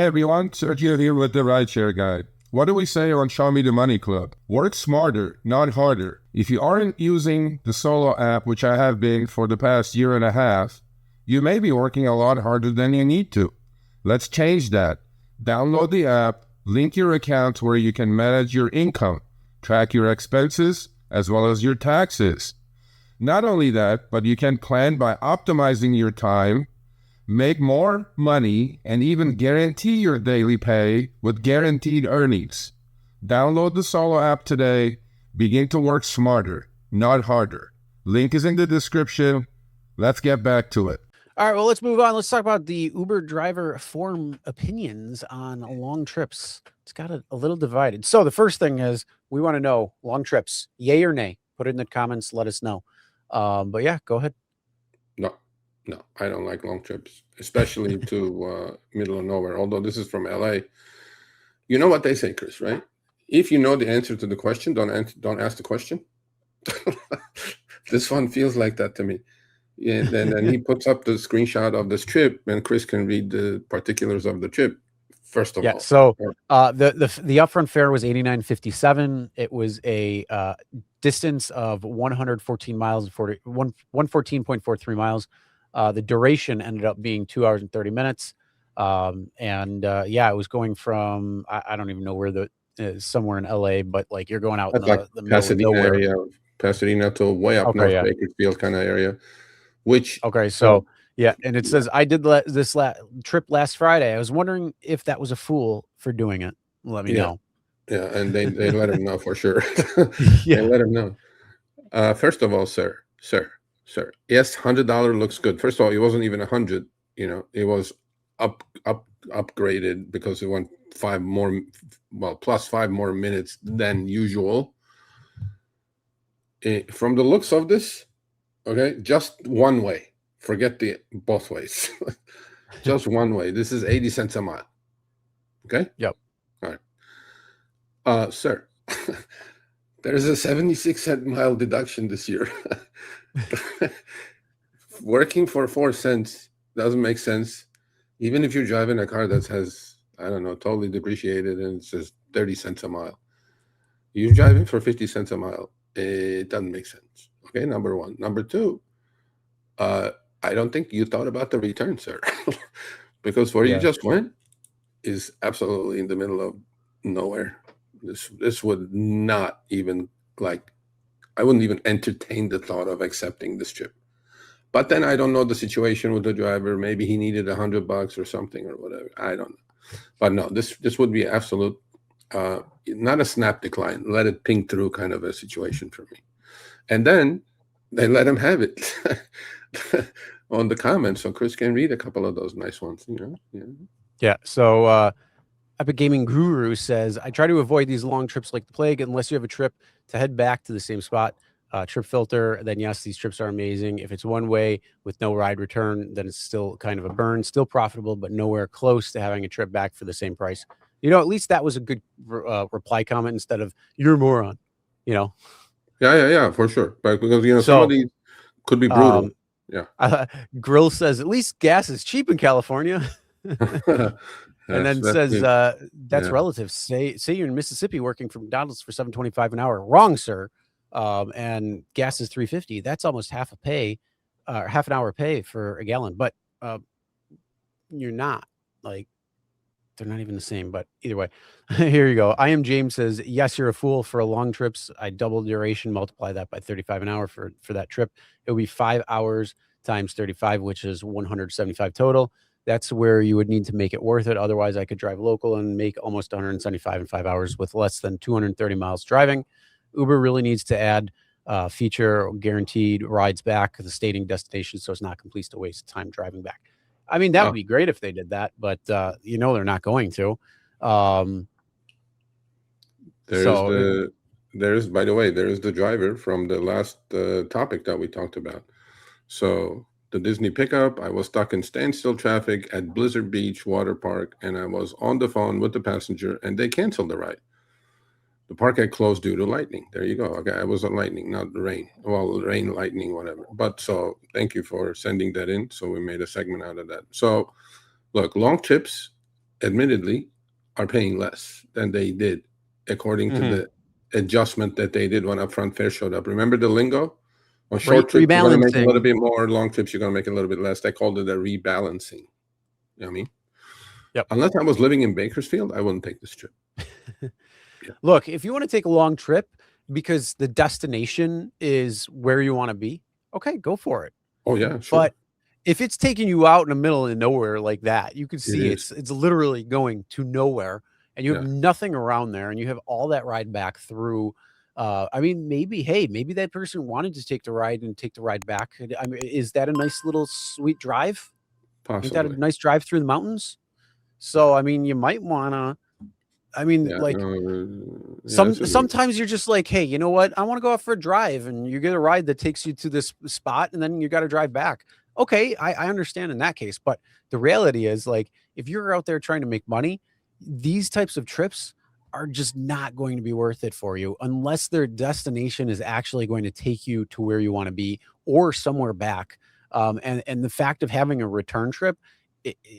Hey everyone, Sergio here with the Rideshare Guy. What do we say on Show Me the Money Club? Work smarter, not harder. If you aren't using the Solo app, which I have been for the past year and a half, you may be working a lot harder than you need to. Let's change that. Download the app, link your account where you can manage your income, track your expenses, as well as your taxes. Not only that, but you can plan by optimizing your time, make more money, and even guarantee your daily pay with guaranteed earnings. Download the Solo app today. Begin to work smarter, not harder. Link is in the description. Let's get back to it. All right, well, let's move on. Let's talk about the Uber driver forum opinions on long trips. It's got a little divided. So the first thing is we want to know long trips, yay or nay? Put it in the comments. Let us know. But yeah, go ahead. No, I don't like long trips, especially to middle of nowhere. Although this is from LA. You know what they say, Chris, right? If you know the answer to the question, don't ask the question. This one feels like that to me. Yeah, then he puts up the screenshot of this trip, and Chris can read the particulars of the trip. First of all, so the upfront fare was $89.57. It was a distance of 114 miles, 114.43 miles. The duration ended up being 2 hours and 30 minutes. It was going from I don't even know where somewhere in LA, but like you're going out in the middle Pasadena of nowhere. area, Pasadena to way up north, Bakersfield kind of area. And it says I did this trip last Friday. I was wondering if that was a fool for doing it. Let me know. Yeah, and they let him know for sure. They let him know. First of all, sir. Yes, $100 looks good. First of all, it wasn't even 100. You know, it was upgraded because it went plus 5 more minutes than usual. From the looks of this, okay, just one way. Forget the both ways. Just one way. This is 80 cents a mile. Okay? Yep. All right. Sir, there's a 76-cent mile deduction this year. Working for 4 cents doesn't make sense. Even if you're driving a car that has, totally depreciated and it's just 30 cents a mile. You're driving for 50 cents a mile. It doesn't make sense. Okay, number one. Number two, I don't think you thought about the return, sir. Because where you just went is absolutely in the middle of nowhere. This would not even I wouldn't even entertain the thought of accepting this trip. But then I don't know the situation with the driver. Maybe he needed $100 or something or whatever. I don't know. But no, this would be absolute, not a snap decline. Let it ping through kind of a situation for me. And then they let him have it on the comments, so Chris can read a couple of those nice ones. So Epic Gaming Guru says, I try to avoid these long trips like the plague unless you have a trip to head back to the same spot. Trip filter, then yes, these trips are amazing. If it's one way with no ride return, then it's still kind of a burn, still profitable, but nowhere close to having a trip back for the same price. At least that was a good reply comment instead of you're a moron. Yeah, for sure. But because some of these could be brutal. Grill says at least gas is cheap in California. And then says that's relative. Say you're in Mississippi working for McDonald's for $7.25 an hour. Wrong, sir. And gas is $3.50. That's almost half an hour pay for a gallon. But you're not they're not even the same. But either way, here you go. I am James says, yes, you're a fool for a long trips. I double duration, multiply that by 35 an hour for that trip. It would be 5 hours times 35, which is 175 total. That's where you would need to make it worth it. Otherwise, I could drive local and make almost 175 in 5 hours with less than 230 miles driving. Uber really needs to add feature guaranteed rides back to the stating destination so it's not complete a waste of time driving back. I mean, that would be great if they did that, but they're not going to. There's by the way, there's the driver from the last topic that we talked about. So the Disney pickup, I was stuck in standstill traffic at Blizzard Beach Water Park, and I was on the phone with the passenger, and they canceled the ride. The park had closed due to lightning. There you go. Okay, I was on lightning, not rain. Well, rain, lightning, whatever. But so thank you for sending that in. So we made a segment out of that. So look, long trips, admittedly, are paying less than they did according to the adjustment that they did when upfront fare showed up. Remember the lingo? On short trips, you're going to make a little bit more. Long trips, you're going to make a little bit less. They called it a rebalancing. You know what I mean? Yep. Unless I was living in Bakersfield, I wouldn't take this trip. Look, if you want to take a long trip because the destination is where you want to be, okay, go for it. Oh, yeah, sure. But if it's taking you out in the middle of nowhere like that, you can see it's literally going to nowhere, and you have nothing around there, and you have all that ride back through. I mean, maybe that person wanted to take the ride and take the ride back. I mean, is that a nice little sweet drive? Possibly. Ain't that a nice drive through the mountains? So, I mean, you might want to, sometimes you're just like, hey, you know what? I want to go out for a drive, and you get a ride that takes you to this spot, and then you got to drive back. Okay, I understand in that case, but the reality is, like, if you're out there trying to make money, these types of trips are just not going to be worth it for you unless their destination is actually going to take you to where you want to be or somewhere back. And the fact of having a return trip,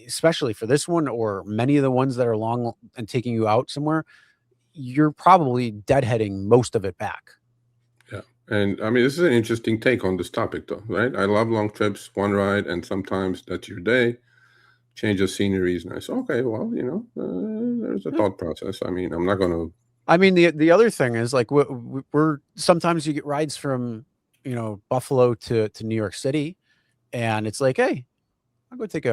especially for this one or many of the ones that are long and taking you out somewhere, you're probably deadheading most of it back. Yeah. And I mean, this is an interesting take on this topic, though, right? I love long trips, one ride, and sometimes that's your day. Change of scenery is nice. Okay, well, you know, there's a thought process. I mean, I'm not going to. I mean, the other thing is, like, we're sometimes you get rides from, you know, Buffalo to New York City, and it's like, hey, I'll go take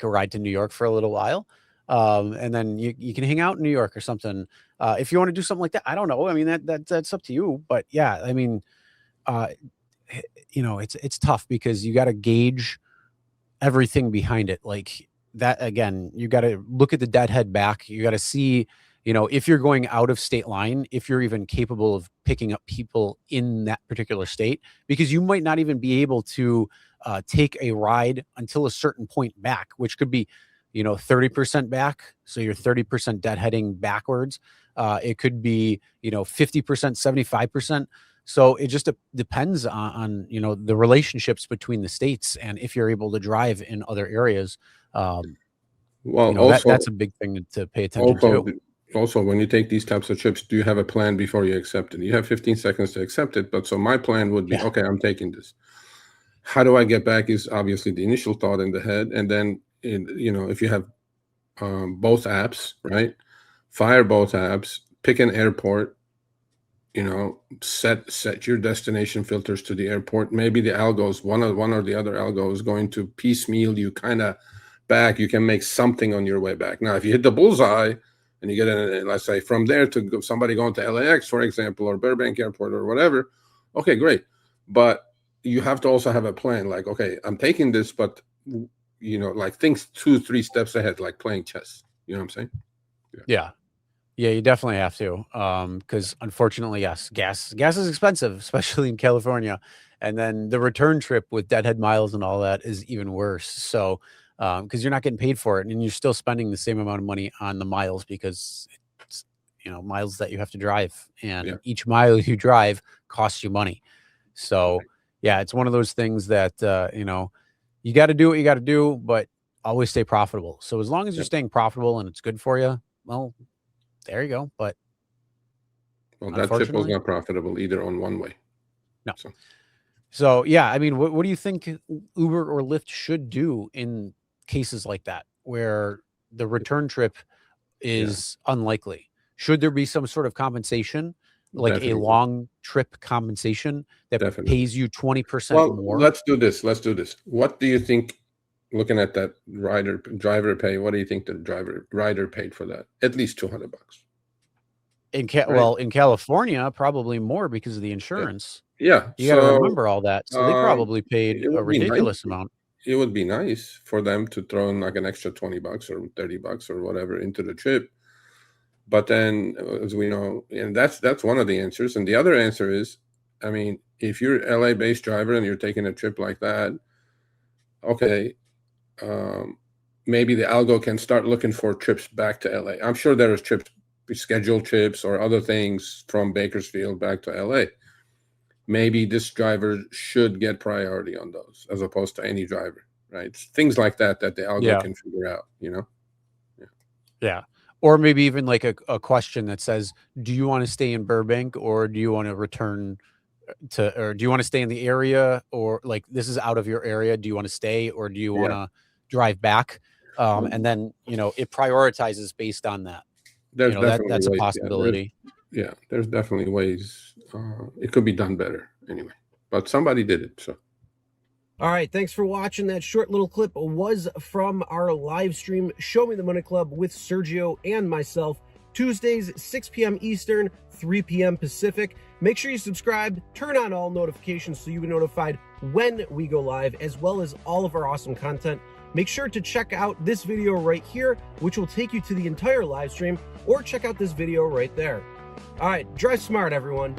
a ride to New York for a little while. And then you can hang out in New York or something. If you want to do something like that, I don't know. I mean, that's up to you. But yeah, I mean, you know, it's tough because you got to gauge everything behind it. Like that, again, you got to look at the deadhead back. You got to see, you know, if you're going out of state line, if you're even capable of picking up people in that particular state, because you might not even be able to take a ride until a certain point back, which could be, you know, 30% back. So you're 30% deadheading backwards. It could be, you know, 50%, 75%. So it just depends on, you know, the relationships between the states and if you're able to drive in other areas. Well, you know, also, that's a big thing to pay attention to. Also, when you take these types of trips, do you have a plan before you accept it? You have 15 seconds to accept it. But so my plan would be, okay, I'm taking this. How do I get back is obviously the initial thought in the head. And then, you know, if you have both apps, right? Fire both apps, pick an airport, you know, set your destination filters to the airport. Maybe the algos, one or the other algo is going to piecemeal you kind of back. You can make something on your way back. Now, if you hit the bullseye and you get in, let's say from there to somebody going to LAX, for example, or Burbank Airport or whatever, okay, great. But you have to also have a plan. Like, okay, I'm taking this, but, you know, like think 2-3 steps ahead, like playing chess. You know what I'm saying? Yeah, you definitely have to. Because unfortunately, yes, gas is expensive, especially in California. And then the return trip with deadhead miles and all that is even worse. So, because you're not getting paid for it and you're still spending the same amount of money on the miles because it's, you know, miles that you have to drive, and each mile you drive costs you money. So yeah, it's one of those things that, you know, you got to do what you got to do, but always stay profitable. So as long as you're staying profitable and it's good for you, well, there you go. But that trip was not profitable either on one way. No. So yeah, I mean, what do you think Uber or Lyft should do in cases like that, where the return trip is unlikely? Should there be some sort of compensation, like a long trip compensation that pays you 20% more? Let's do this. What do you think, looking at that driver pay, what do you think the rider paid for that? At least $200. Well, in California, probably more because of the insurance. Yeah. You got to remember all that. So they probably paid a ridiculous amount. It would be nice for them to throw in like an extra $20 or $30 or whatever into the trip. But then, as we know, and that's one of the answers. And the other answer is, I mean, if you're an LA-based driver and you're taking a trip like that, okay, maybe the algo can start looking for trips back to LA. I'm sure there is scheduled trips or other things from Bakersfield back to LA. Maybe this driver should get priority on those as opposed to any driver, right? Things like that the algo can figure out, you know? Yeah. Or maybe even like a question that says, do you want to stay in Burbank or do you want to return or do you want to stay in the area, or like this is out of your area? Do you want to stay or do you want to drive back? And then, it prioritizes based on that. There's That's a ways, possibility. there's definitely ways. It could be done better anyway, but somebody did it. So. All right, thanks for watching. That short little clip was from our live stream, Show Me the Money Club with Sergio and myself, Tuesdays, 6 p.m. Eastern, 3 p.m. Pacific. Make sure you subscribe, turn on all notifications so you get notified when we go live, as well as all of our awesome content. Make sure to check out this video right here, which will take you to the entire live stream, or check out this video right there. All right, drive smart, everyone.